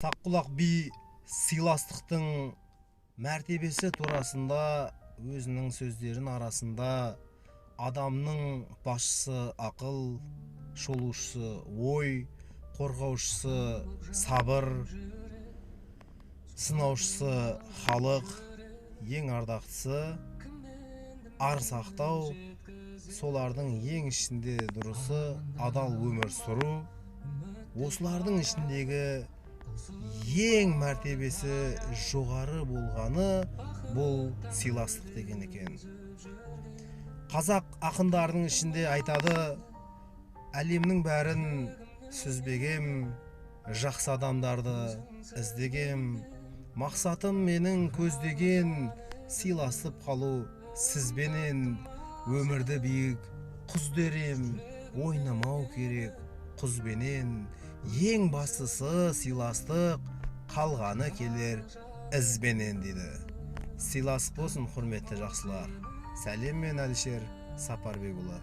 Саққұлақ би сыйластықтың мәртебесі турасында өзінің сөздерін арасында адамның басшысы ақыл, шолушысы ой, қорғаушысы сабыр, сынаушысы халық, ең ардақтысы ар сақтау, солардың ең ішінде дұрысы адал өмір сүру. Осылардың ішіндегі ең мәртебесі жоғары болғаны бұл сыйластық деген екен. Қазақ ақындарының ішінде айтады: әлемнің бәрін сүзбегем, жақсы адамдарды іздегем, мақсатым менің көздеген сыйласып қалу сізбенен, өмірді биік құз дерем, ойнамау керек құзбенен, ең бастысы сыйластық, қалғаны келер ізбенен дейді. Сыйластық болсын, құрметті жақсылар. Сәлем, мен Әлішер Сапарбекұлы.